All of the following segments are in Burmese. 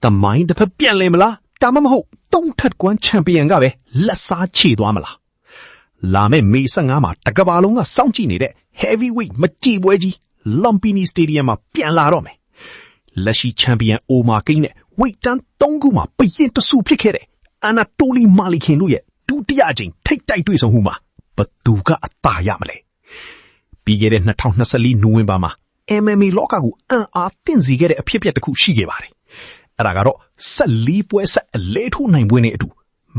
တမိုင်းတစ်ဖက်ပြန်လဲမလားဒါမှမဟုတ်သုံးထပ်ကွမ်းချန်ပီယံကပဲလက်စားချေသွားမလားလာမယ့်မေ15မှာတကဘာလုံးကစောင့်ကြည့်နေတဲ့ heavyweight မကြည့်ပွဲကြီး Lumpini Stadium မှာပြန်လာတော့မယ်လက်ရှိချန်ပီယံအိုမာကိန်းနဲ့ weight တန်း3ခုမှာပရင်တဆူဖြစ်ခဲ့တဲ့အနာတိုလီမာလီခင်တို့ရဲ့ဒုတိယအကြိမ်ထိတ်တိုက်တွေ့ဆုံမှုမှာဘသူကအသာရမလဲပြီးခဲ့တဲ့2024နိုဝင်ဘာမှာ MMA လောကကိုအံ့အားသင့်စေခဲ့တဲ့အဖြစ်အပျက်တစ်ခုရှိခဲ့ပါတယ်အဲ့ဒါကတော့14ပွဲဆက်အလဲထိုးနိုင်ပွဲနဲ့အတူ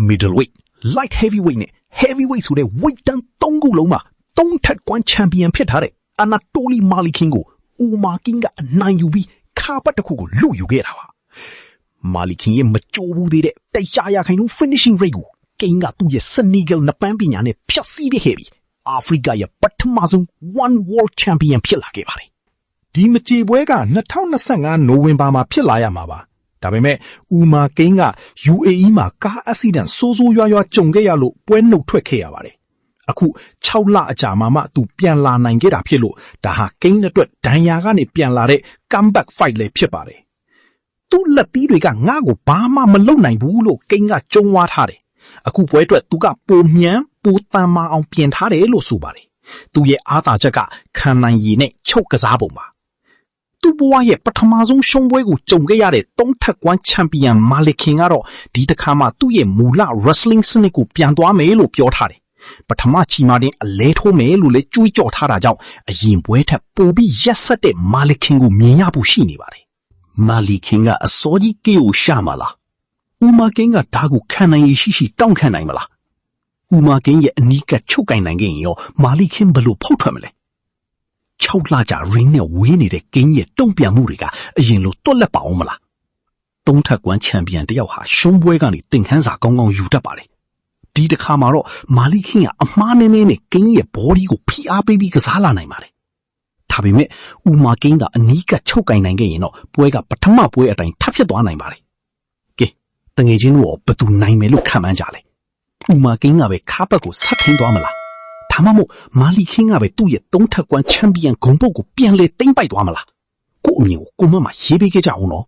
middleweight light heavyweight နဲ့ heavyweight ဆိုတဲ့ weight တန်း3ခုလုံးမှာ3ထပ်ကွမ်းချန်ပီယံဖြစ်ထားတဲ့အနာတိုလီမာလီခင်ကိုအိုမာကင်းကအနိုင်ယူပြီးခါပတ်တစ်ခုကိုလူယူခဲ့တာပါမာလီခင်ရဲ့မကြိုးဘူးသေးတဲ့100% finishing rate ကိုကိန်းကသူ့ရဲ့စနီဂယ်နပန်းပညာနဲ့ဖျက်ဆီးပစ်ခဲ့ပြီးအာဖရိကရဲ့ပထမဆုံး one world champion ဖြစ်လာခဲ့ပါတယ်ဒီမကြေပွဲက2025နိုဝင်ဘာမှာဖြစ်လာရမှာပါဒါပေမဲ့ဦးမာကိန်းက UAE မှာကားအက်ဆီဒန့်ဆိုးရွားကြုံခဲ့ရလို့ပွဲနှုတ်ထွက်ခဲ့ရပါတယ်အခု6လအကြာမှသူပြန်လာနိုင်ခဲ့တာဖြစ်လို့ဒါဟာကိန်းအတွက်ဒဏ်ရာကနေပြန်လာတဲ့ comeback fight လည်းဖြစ်ပါတယ်သူ့လက်သီးတွေကငါ့ကိုဘာမှမလုပ်နိုင်ဘူးလို့ကိန်းကကြုံဝါထားတယ်အခုပွဲအတွက်သူကပိုမြန်ပိုတန်မာအောင်ပြင်ထားတယ်လို့ဆိုပါတယ်သူရဲ့အားသာချက်ကခံနိုင်ရည်နဲ့ချုပ်ကစားပုံပါသူ့ဘဝရဲ့ပထမဆုံးရှုံးပွဲကိုကြုံခဲ့ရတဲ့3ထပ်ကွမ်းချန်ပီယံမာလီခင်ကတော့ဒီတစ်ခါမှသူ့ရဲ့မူလ wrestling စနစ်ကိုပြန်သွားမယ်လို့ပြောထားတယ်ပထမချီမာတင်အလဲထိုးမယ်လို့လည်းကြွေးကြော်ထားတာကြောင့်အရင်ပွဲထက်ပိုပြီးရက်ဆက်တဲ့မာလီခင်ကိုမြင်ရဖို့ရှိနေပါတယ်မာလီခင်ကအစောကြီးကေကိုရှာမှာလားဦးမာကင်းကဒါကိုခံနိုင်ရရှိတောင့်ခံနိုင်မလားဦးမာကင်းရဲ့အနီးကပ်ချုပ်ကင်နိုင်ခဲ့ရင်ရောမာလီခင်ဘယ်လိုဖောက်ထွက်မလဲ6လကြာ ring နဲ့ဝေးနေတဲ့ကင်းရဲ့တုံ့ပြန်မှုတွေကအရင်လိုတွက်လက်ပါအောင်မလား3ထပ်ကွမ်းချန်ပီယံတယောက်ဟာရှုံးပွဲကနေသင်ခန်းစာကောင်းကောင်းယူတတ်ပါတယ်ဒီတစ်ခါမှာတော့မာလီခင်ကအမှားနည်းနည်းနဲ့ကင်းရဲ့ body ကိုဖိအားပေးပြီးကစားလာနိုင်ပါတယ်ဒါပေမဲ့ဦးမာကင်းကအနီးကပ်ချုပ်ကင်နိုင်ခဲ့ရင်တော့ပွဲကပထမပွဲအတိုင်းထပ်ဖြစ်သွားနိုင်ပါတယ်ကဲတငယ်ချင်းတို့ဘယ်သူနိုင်မယ်လို့ခံမှန်းကြလဲဦးမာကင်းကပဲခါပတ်ကိုဆက်ထင်းသွားမလားဒါမှမဟုတ်မာလီခင်ကပဲသူ့ရဲ့3ထပ်ကွမ်းချန်ပီယံဂုံပုတ်ကိုပြန်လေသိမ့်ပိုက်သွားမလားကို့အမြင်ကိုကိုမမရေးပေးခဲ့ကြအောင်နော်